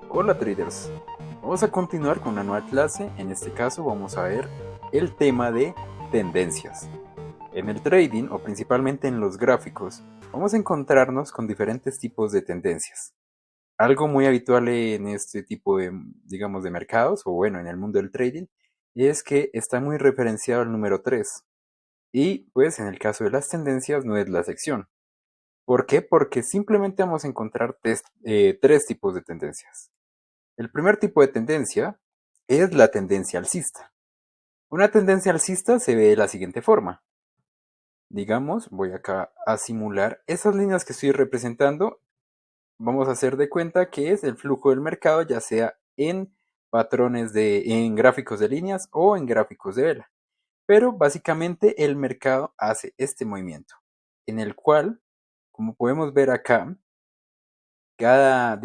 Hola traders, vamos a continuar con una nueva clase. En este caso vamos a ver el tema de tendencias. En el trading o principalmente en los gráficos vamos a encontrarnos con diferentes tipos de tendencias. Algo muy habitual en este tipo de, digamos, de mercados o bueno, en el mundo del trading es que está muy referenciado el número 3 y pues en el caso de las tendencias no es la sección. ¿Por qué? Porque simplemente vamos a encontrar tres tipos de tendencias. El primer tipo de tendencia es la tendencia alcista. Una tendencia alcista se ve de la siguiente forma. Digamos, voy acá a simular esas líneas que estoy representando. Vamos a hacer de cuenta que es el flujo del mercado, ya sea en en gráficos de líneas o en gráficos de vela. Pero básicamente el mercado hace este movimiento, en el cual, como podemos ver acá, cada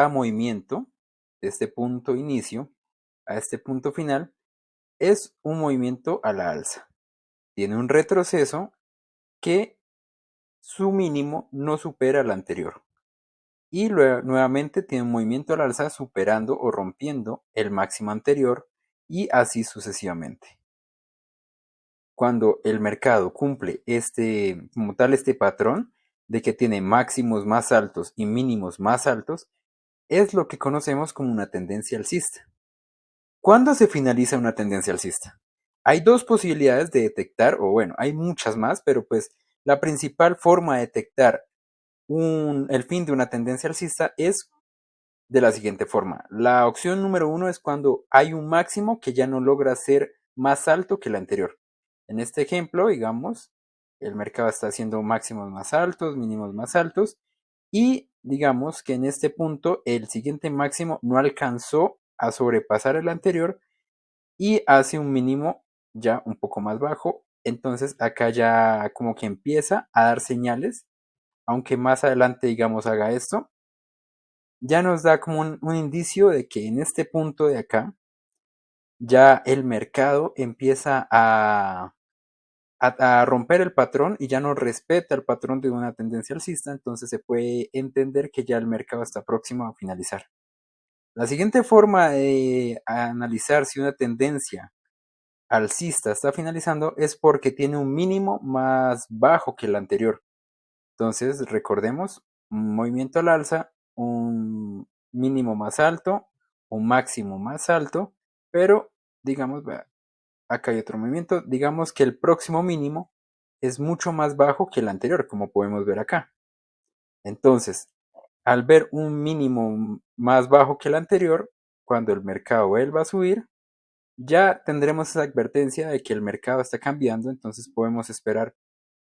movimiento de este punto inicio a este punto final es un movimiento a la alza. Tiene un retroceso que su mínimo no supera el anterior. Y luego, nuevamente tiene un movimiento al alza superando o rompiendo el máximo anterior y así sucesivamente. Cuando el mercado cumple como tal este patrón de que tiene máximos más altos y mínimos más altos, es lo que conocemos como una tendencia alcista. ¿Cuándo se finaliza una tendencia alcista? Hay dos posibilidades de detectar, o bueno, hay muchas más, pero pues la principal forma de detectar el fin de una tendencia alcista es de la siguiente forma. La opción número uno es cuando hay un máximo que ya no logra ser más alto que el anterior. En este ejemplo, digamos, el mercado está haciendo máximos más altos, mínimos más altos, y digamos que en este punto el siguiente máximo no alcanzó a sobrepasar el anterior y hace un mínimo ya un poco más bajo. Entonces acá ya como que empieza a dar señales, aunque más adelante digamos haga esto, ya nos da como un indicio de que en este punto de acá ya el mercado empieza a romper el patrón y ya no respeta el patrón de una tendencia alcista, entonces se puede entender que ya el mercado está próximo a finalizar. La siguiente forma de analizar si una tendencia alcista está finalizando es porque tiene un mínimo más bajo que el anterior. Entonces, recordemos, un movimiento al alza, un mínimo más alto, un máximo más alto, pero digamos, acá hay otro movimiento, digamos que el próximo mínimo es mucho más bajo que el anterior, como podemos ver acá. Entonces, al ver un mínimo más bajo que el anterior, cuando el mercado vuelva a subir, ya tendremos esa advertencia de que el mercado está cambiando, entonces podemos esperar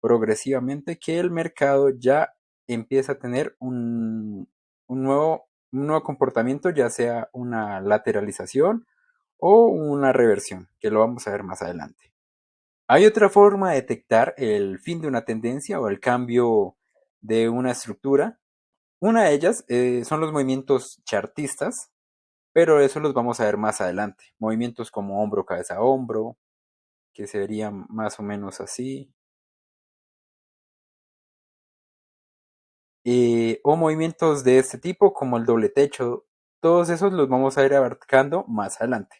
progresivamente que el mercado ya empieza a tener un nuevo comportamiento, ya sea una lateralización o una reversión, que lo vamos a ver más adelante. Hay otra forma de detectar el fin de una tendencia o el cambio de una estructura. Una de ellas son los movimientos chartistas, pero eso los vamos a ver más adelante. Movimientos como hombro, cabeza, hombro, que se verían más o menos así. O movimientos de este tipo como el doble techo. Todos esos los vamos a ir abarcando más adelante.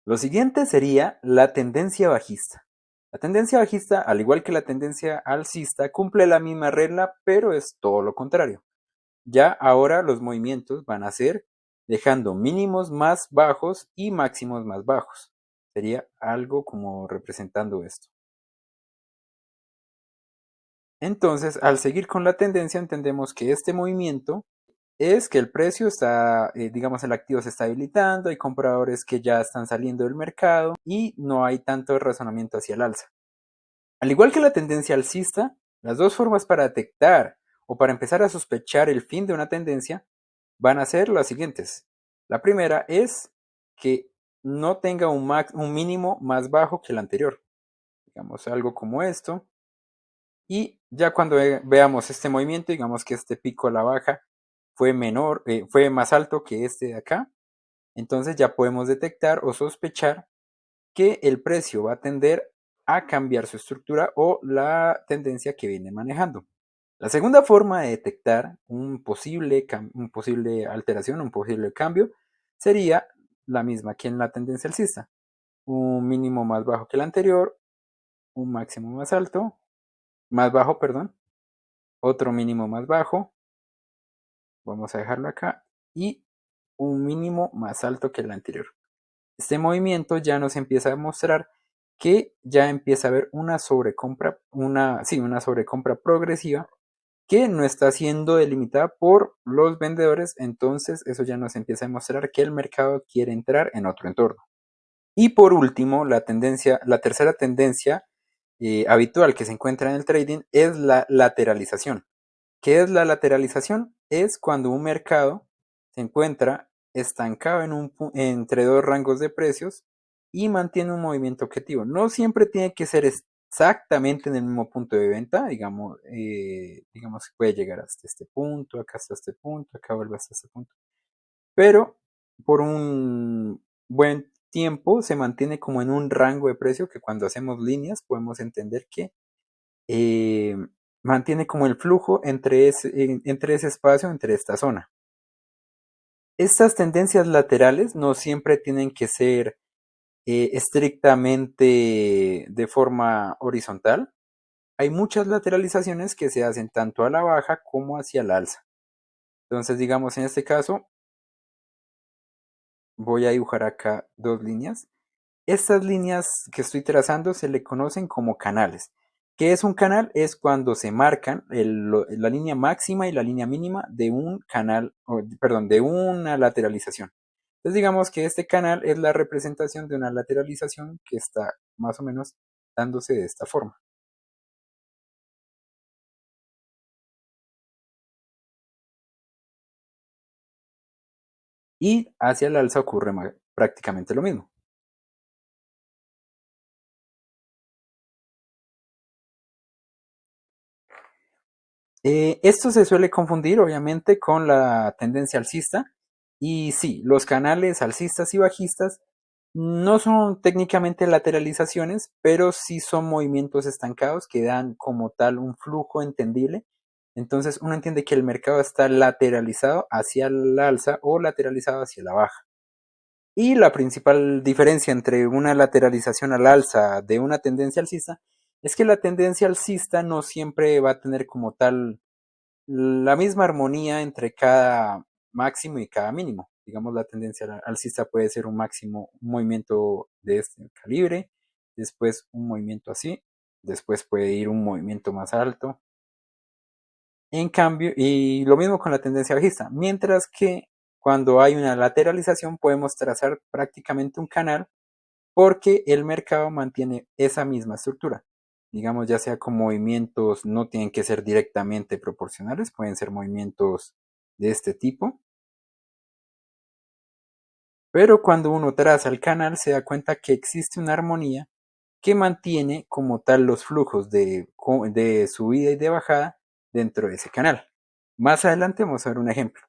Lo siguiente sería la tendencia bajista. La tendencia bajista, al igual que la tendencia alcista, cumple la misma regla, pero es todo lo contrario. Ya ahora los movimientos van a ser dejando mínimos más bajos y máximos más bajos. Sería algo como representando esto. Entonces, al seguir con la tendencia, entendemos que este movimiento es que el precio está, digamos, el activo se está habilitando, hay compradores que ya están saliendo del mercado y no hay tanto razonamiento hacia el alza. Al igual que la tendencia alcista, las dos formas para detectar o para empezar a sospechar el fin de una tendencia van a ser las siguientes. La primera es que no tenga un mínimo más bajo que el anterior. Digamos algo como esto. Y ya cuando veamos este movimiento, digamos que este pico a la baja fue más alto que este de acá, entonces ya podemos detectar o sospechar que el precio va a tender a cambiar su estructura o la tendencia que viene manejando. La segunda forma de detectar un posible alteración, un posible cambio, sería la misma que en la tendencia alcista. Un mínimo más bajo que el anterior, un máximo más bajo, perdón, otro mínimo más bajo, vamos a dejarlo acá, y un mínimo más alto que el anterior. Este movimiento ya nos empieza a mostrar que ya empieza a haber una sobrecompra, una sobrecompra progresiva que no está siendo delimitada por los vendedores, entonces eso ya nos empieza a mostrar que el mercado quiere entrar en otro entorno. Y por último, la tercera tendencia habitual que se encuentra en el trading es la lateralización. ¿Qué es la lateralización? Es cuando un mercado se encuentra estancado entre dos rangos de precios y mantiene un movimiento objetivo. No siempre tiene que ser exactamente en el mismo punto de venta, digamos que puede llegar hasta este punto, acá hasta este punto, acá vuelve hasta este punto, pero por un buen tiempo se mantiene como en un rango de precio que cuando hacemos líneas podemos entender que eh, mantiene como el flujo entre ese espacio, entre esta zona. Estas tendencias laterales no siempre tienen que ser estrictamente de forma horizontal. Hay muchas lateralizaciones que se hacen tanto a la baja como hacia la alza. Entonces, digamos, en este caso, voy a dibujar acá dos líneas. Estas líneas que estoy trazando se le conocen como canales. ¿Qué es un canal? Es cuando se marcan la línea máxima y la línea mínima de un canal, perdón, de una lateralización. Entonces digamos que este canal es la representación de una lateralización que está más o menos dándose de esta forma. Y hacia el alza ocurre prácticamente lo mismo. Esto se suele confundir, obviamente, con la tendencia alcista. Y sí, los canales alcistas y bajistas no son técnicamente lateralizaciones, pero sí son movimientos estancados que dan como tal un flujo entendible. Entonces uno entiende que el mercado está lateralizado hacia la alza o lateralizado hacia la baja. Y la principal diferencia entre una lateralización al alza de una tendencia alcista es que la tendencia alcista no siempre va a tener como tal la misma armonía entre cada máximo y cada mínimo. Digamos, la tendencia alcista puede ser un máximo, un movimiento de este calibre, después un movimiento así, después puede ir un movimiento más alto. En cambio, y lo mismo con la tendencia bajista, mientras que cuando hay una lateralización podemos trazar prácticamente un canal porque el mercado mantiene esa misma estructura. Digamos, ya sea con movimientos, no tienen que ser directamente proporcionales, pueden ser movimientos de este tipo, pero cuando uno traza el canal se da cuenta que existe una armonía que mantiene como tal los flujos de subida y de bajada dentro de ese canal. Más adelante vamos a ver un ejemplo.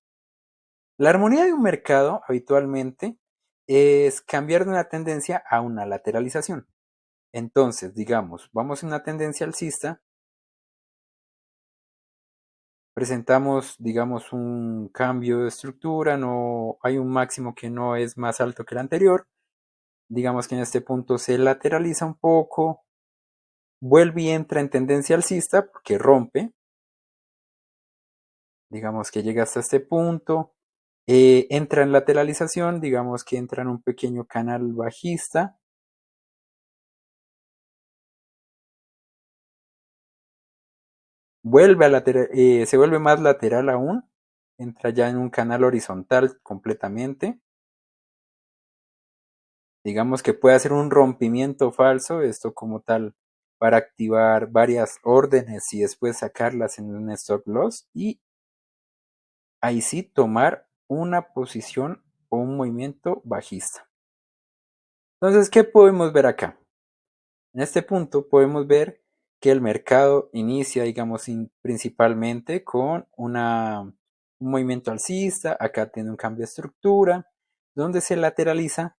La armonía de un mercado habitualmente es cambiar de una tendencia a una lateralización. Entonces, digamos, vamos en una tendencia alcista, presentamos, digamos, un cambio de estructura, no hay un máximo que no es más alto que el anterior, digamos que en este punto se lateraliza un poco, vuelve y entra en tendencia alcista porque rompe, digamos que llega hasta este punto, entra en lateralización, digamos que entra en un pequeño canal bajista, se vuelve más lateral aún, entra ya en un canal horizontal completamente. Digamos que puede hacer un rompimiento falso, esto como tal, para activar varias órdenes y después sacarlas en un stop loss y ahí sí tomar una posición o un movimiento bajista. Entonces, ¿qué podemos ver acá? En este punto podemos ver que el mercado inicia, digamos, principalmente con un movimiento alcista, acá tiene un cambio de estructura, donde se lateraliza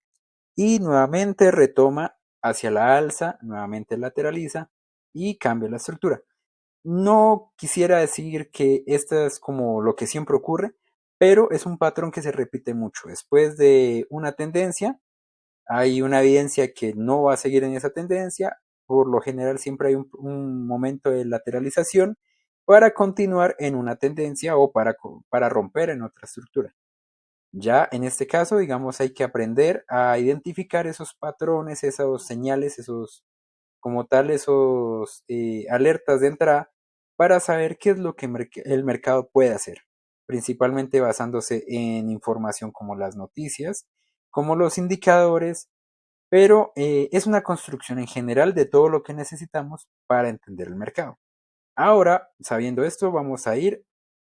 y nuevamente retoma hacia la alza, nuevamente lateraliza y cambia la estructura. No quisiera decir que esto es como lo que siempre ocurre, pero es un patrón que se repite mucho. Después de una tendencia, hay una evidencia que no va a seguir en esa tendencia. Por lo general siempre hay un momento de lateralización para continuar en una tendencia o para romper en otra estructura. Ya en este caso, digamos, hay que aprender a identificar esos patrones, esos señales, esos como tal, esos alertas de entrada para saber qué es lo que el mercado puede hacer, principalmente basándose en información como las noticias, como los indicadores, pero es una construcción en general de todo lo que necesitamos para entender el mercado. Ahora, sabiendo esto, vamos a ir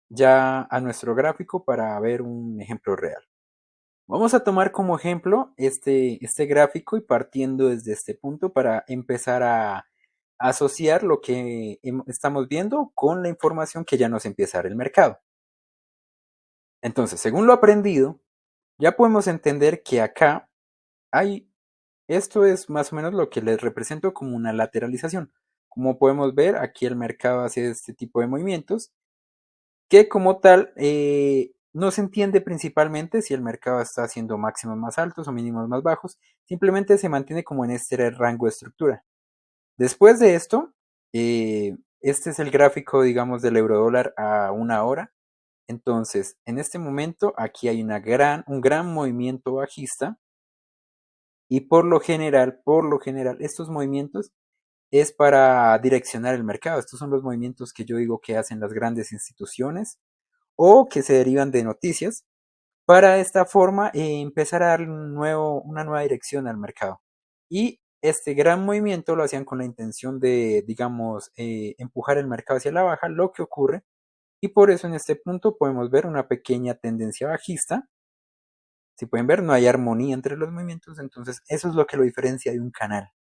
ya a nuestro gráfico para ver un ejemplo real. Vamos a tomar como ejemplo este gráfico y partiendo desde este punto para empezar a asociar lo que estamos viendo con la información que ya nos empieza a dar el mercado. Entonces, según lo aprendido, ya podemos entender que acá hay, esto es más o menos lo que les represento como una lateralización. Como podemos ver, aquí el mercado hace este tipo de movimientos que como tal no se entiende principalmente si el mercado está haciendo máximos más altos o mínimos más bajos, simplemente se mantiene como en este rango de estructura. Después de esto, este es el gráfico, digamos, del eurodólar a una hora. Entonces, en este momento, aquí hay un gran movimiento bajista y por lo general, estos movimientos es para direccionar el mercado. Estos son los movimientos que yo digo que hacen las grandes instituciones o que se derivan de noticias para de esta forma empezar a dar una nueva dirección al mercado. Y este gran movimiento lo hacían con la intención de, digamos, empujar el mercado hacia la baja, lo que ocurre. Y por eso en este punto podemos ver una pequeña tendencia bajista. Si pueden ver, no hay armonía entre los movimientos, entonces eso es lo que lo diferencia de un canal.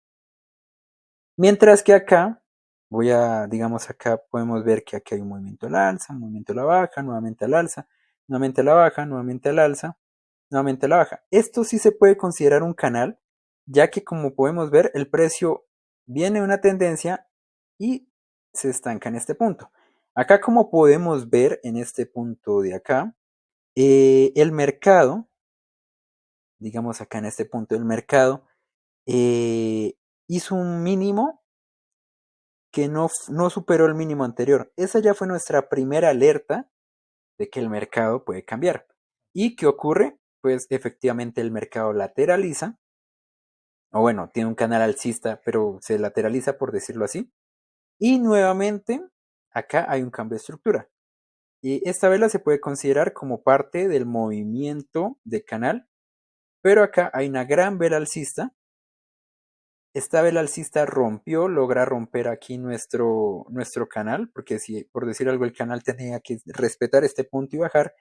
Mientras que acá, digamos, acá podemos ver que aquí hay un movimiento al alza, un movimiento a la baja, nuevamente al alza, nuevamente a la baja, nuevamente al alza, nuevamente a la baja. Esto sí se puede considerar un canal, ya que como podemos ver, el precio viene una tendencia y se estanca en este punto. Acá como podemos ver en este punto de acá, el mercado, digamos acá en este punto, el mercado eh, hizo un mínimo que no superó el mínimo anterior. Esa ya fue nuestra primera alerta de que el mercado puede cambiar. ¿Y qué ocurre? Pues efectivamente el mercado lateraliza, o bueno, tiene un canal alcista, pero se lateraliza por decirlo así. Y nuevamente, acá hay un cambio de estructura. Y esta vela se puede considerar como parte del movimiento de canal, pero acá hay una gran vela alcista. Esta vela alcista logra romper aquí nuestro canal, porque si por decir algo el canal tenía que respetar este punto y bajar,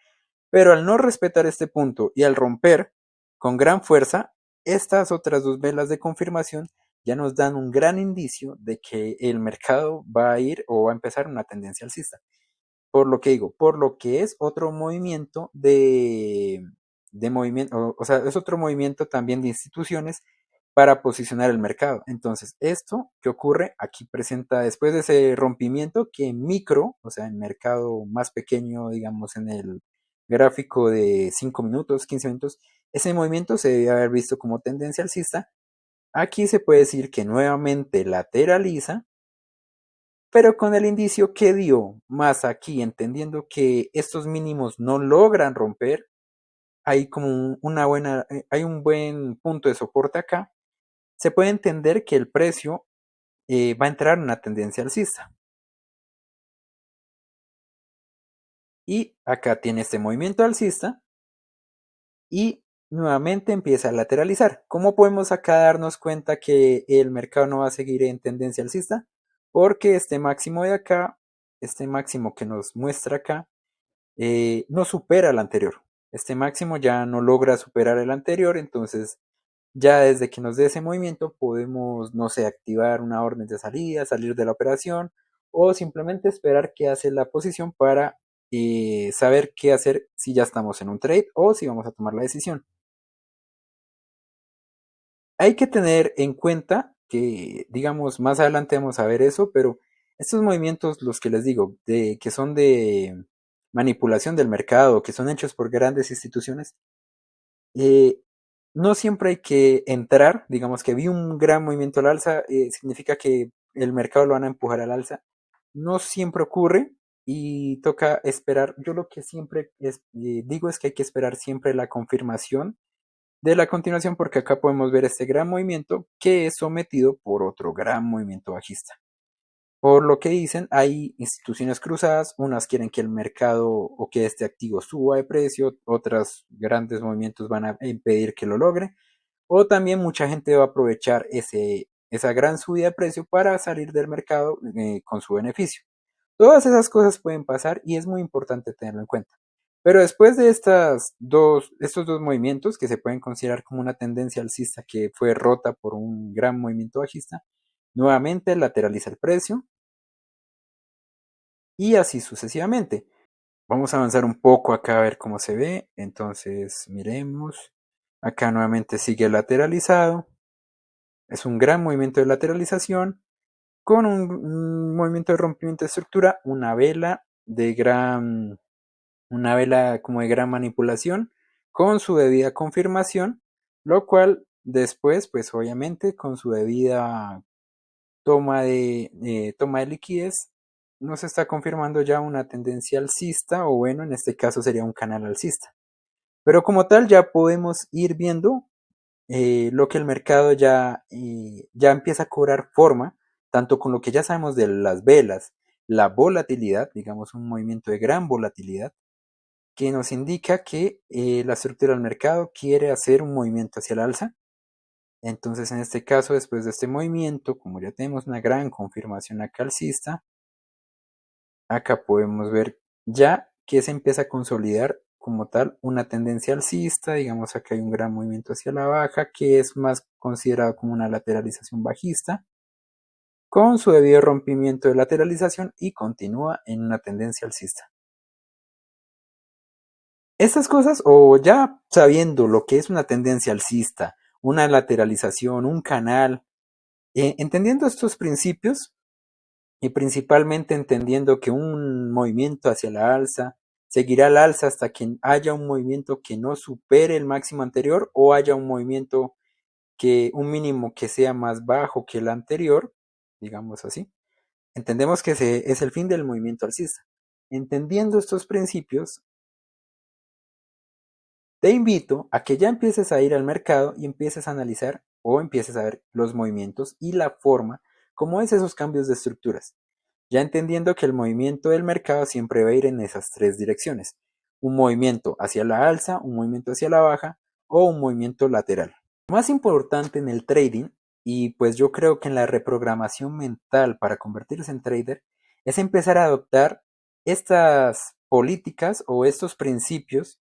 pero al no respetar este punto y al romper con gran fuerza, estas otras dos velas de confirmación ya nos dan un gran indicio de que el mercado va a ir o va a empezar una tendencia alcista. Por lo que digo, por lo que es otro movimiento de movimiento, o sea, es otro movimiento también de instituciones para posicionar el mercado. Entonces, esto que ocurre aquí presenta después de ese rompimiento que en micro, o sea, en mercado más pequeño, digamos, en el gráfico de 5 minutos, 15 minutos, ese movimiento se debe haber visto como tendencia alcista. Aquí se puede decir que nuevamente lateraliza pero con el indicio que dio más aquí, entendiendo que estos mínimos no logran romper, hay como hay un buen punto de soporte acá, se puede entender que el precio va a entrar en una tendencia alcista. Y acá tiene este movimiento alcista y nuevamente empieza a lateralizar. ¿Cómo podemos acá darnos cuenta que el mercado no va a seguir en tendencia alcista? Porque este máximo de acá, este máximo que nos muestra acá, no supera el anterior. Este máximo ya no logra superar el anterior, entonces ya desde que nos dé ese movimiento podemos, no sé, activar una orden de salida, salir de la operación o simplemente esperar que hace la posición para saber qué hacer si ya estamos en un trade o si vamos a tomar la decisión. Hay que tener en cuenta que, digamos, más adelante vamos a ver eso, pero Estos movimientos, los que les digo, que son de manipulación del mercado, que son hechos por grandes instituciones, eh, no siempre hay que entrar, digamos que vi un gran movimiento al alza, significa que el mercado lo van a empujar al alza. No siempre ocurre y toca esperar. Yo lo que siempre digo es que hay que esperar siempre la confirmación de la continuación, porque acá podemos ver este gran movimiento que es sometido por otro gran movimiento bajista. Por lo que dicen, hay instituciones cruzadas, unas quieren que el mercado o que este activo suba de precio, otras grandes movimientos van a impedir que lo logre, o también mucha gente va a aprovechar esa gran subida de precio para salir del mercado con su beneficio. Todas esas cosas pueden pasar y es muy importante tenerlo en cuenta. Pero después de estos dos movimientos que se pueden considerar como una tendencia alcista que fue rota por un gran movimiento bajista, nuevamente lateraliza el precio y así sucesivamente. Vamos a avanzar un poco acá a ver cómo se ve. Entonces, miremos. Acá nuevamente sigue lateralizado. Es un gran movimiento de lateralización con un movimiento de rompimiento de estructura, una vela como de gran manipulación con su debida confirmación, lo cual después, pues obviamente con su debida toma de liquidez, nos está confirmando ya una tendencia alcista, o bueno, en este caso sería un canal alcista. Pero como tal ya podemos ir viendo lo que el mercado ya empieza a cobrar forma, tanto con lo que ya sabemos de las velas, la volatilidad, digamos un movimiento de gran volatilidad, que nos indica que la estructura del mercado quiere hacer un movimiento hacia el alza. Entonces, en este caso, después de este movimiento, como ya tenemos una gran confirmación acá alcista, acá podemos ver ya que se empieza a consolidar como tal una tendencia alcista. Digamos, acá hay un gran movimiento hacia la baja, que es más considerado como una lateralización bajista, con su debido rompimiento de lateralización y continúa en una tendencia alcista. Estas cosas, o ya sabiendo lo que es una tendencia alcista, una lateralización, un canal, entendiendo estos principios y principalmente entendiendo que un movimiento hacia la alza seguirá al alza hasta que haya un movimiento que no supere el máximo anterior o haya un movimiento un mínimo que sea más bajo que el anterior, digamos así. Entendemos que ese es el fin del movimiento alcista. Entendiendo estos principios, te invito a que ya empieces a ir al mercado y empieces a analizar o empieces a ver los movimientos y la forma, cómo es esos cambios de estructuras. Ya entendiendo que el movimiento del mercado siempre va a ir en esas tres direcciones. Un movimiento hacia la alza, un movimiento hacia la baja o un movimiento lateral. Lo más importante en el trading, y pues yo creo que en la reprogramación mental para convertirse en trader, es empezar a adoptar estas políticas o estos principios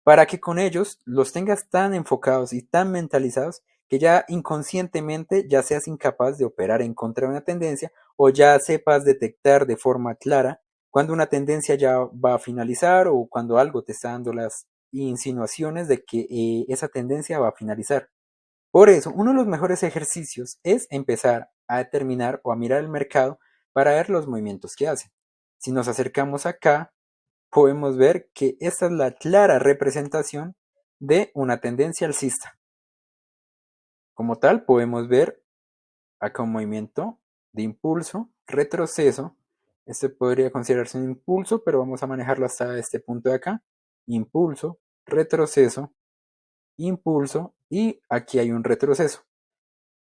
para que con ellos los tengas tan enfocados y tan mentalizados que ya inconscientemente ya seas incapaz de operar en contra de una tendencia o ya sepas detectar de forma clara cuando una tendencia ya va a finalizar o cuando algo te está dando las insinuaciones de que esa tendencia va a finalizar. Por eso, uno de los mejores ejercicios es empezar a determinar o a mirar el mercado para ver los movimientos que hace. Si nos acercamos acá, podemos ver que esta es la clara representación de una tendencia alcista. Como tal, podemos ver acá un movimiento de impulso, retroceso. Este podría considerarse un impulso, pero vamos a manejarlo hasta este punto de acá. Impulso, retroceso, impulso y aquí hay un retroceso.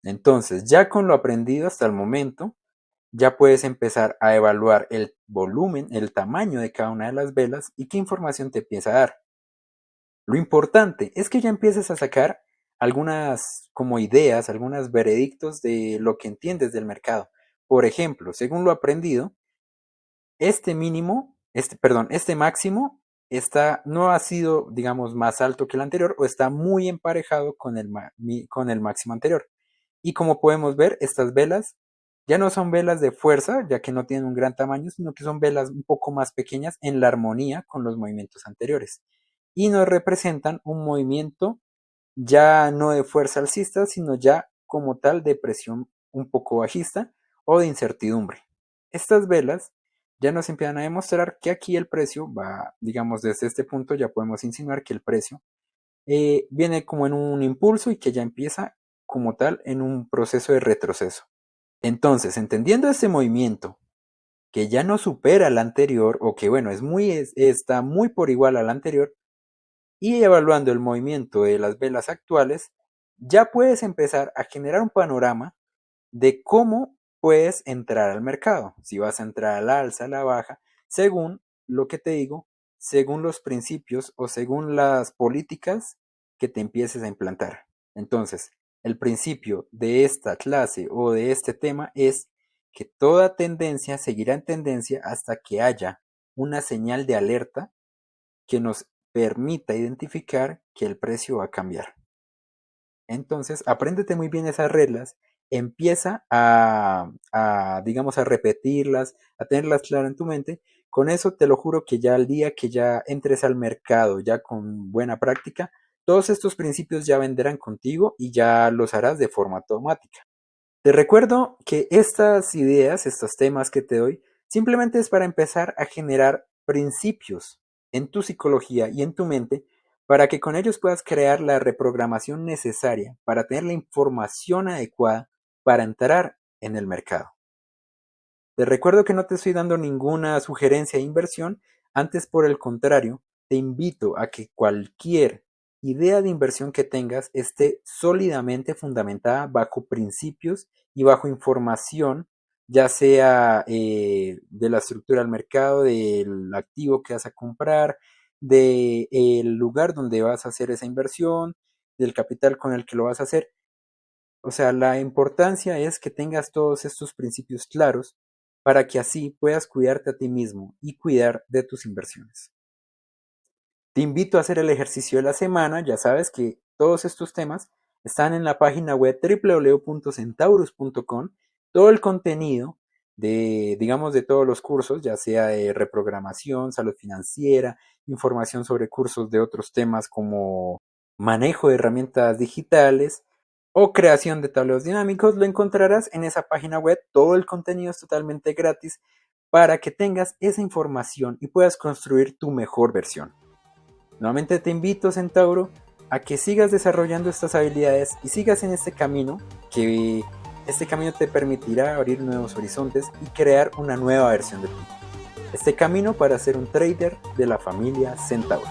Entonces, ya con lo aprendido hasta el momento, ya puedes empezar a evaluar el volumen, el tamaño de cada una de las velas y qué información te empieza a dar. Lo importante es que ya empieces a sacar algunas como ideas, algunos veredictos de lo que entiendes del mercado. Por ejemplo, según lo aprendido, este máximo no ha sido, digamos, más alto que el anterior o está muy emparejado con el máximo anterior. Y como podemos ver, estas velas ya no son velas de fuerza, ya que no tienen un gran tamaño, sino que son velas un poco más pequeñas en la armonía con los movimientos anteriores. Y nos representan un movimiento ya no de fuerza alcista, sino ya como tal de presión un poco bajista o de incertidumbre. estas velas ya nos empiezan a demostrar que aquí el precio va, digamos, desde este punto ya podemos insinuar que el precio viene como en un impulso y que ya empieza como tal en un proceso de retroceso. Entonces, entendiendo este movimiento que ya no supera al anterior o que bueno, está muy por igual al anterior y evaluando el movimiento de las velas actuales, ya puedes empezar a generar un panorama de cómo puedes entrar al mercado, si vas a entrar al alza, a la baja, según lo que te digo, según los principios o según las políticas que te empieces a implantar. Entonces, el principio de esta clase o de este tema es que toda tendencia seguirá en tendencia hasta que haya una señal de alerta que nos permita identificar que el precio va a cambiar. Entonces, apréndete muy bien esas reglas, empieza digamos, a repetirlas, a tenerlas claras en tu mente. Con eso te lo juro que ya al día que ya entres al mercado, ya con buena práctica, todos estos principios ya vendrán contigo y ya los harás de forma automática. Te recuerdo que estas ideas, estos temas que te doy, simplemente es para empezar a generar principios en tu psicología y en tu mente para que con ellos puedas crear la reprogramación necesaria para tener la información adecuada para entrar en el mercado. Te recuerdo que no te estoy dando ninguna sugerencia de inversión, antes por el contrario, te invito a que cualquier idea de inversión que tengas esté sólidamente fundamentada bajo principios y bajo información, ya sea de la estructura del mercado, del activo que vas a comprar, del lugar donde vas a hacer esa inversión, del capital con el que lo vas a hacer. O sea, la importancia es que tengas todos estos principios claros para que así puedas cuidarte a ti mismo y cuidar de tus inversiones. Te invito a hacer el ejercicio de la semana, ya sabes que todos estos temas están en la página web www.centaurus.com, todo el contenido de, digamos, de todos los cursos, ya sea de reprogramación, salud financiera, información sobre cursos de otros temas como manejo de herramientas digitales o creación de tableros dinámicos, lo encontrarás en esa página web. Todo el contenido es totalmente gratis para que tengas esa información y puedas construir tu mejor versión. Nuevamente te invito, Centauro, a que sigas desarrollando estas habilidades y sigas en este camino, que este camino te permitirá abrir nuevos horizontes y crear una nueva versión de ti. Este camino para ser un trader de la familia Centaurus.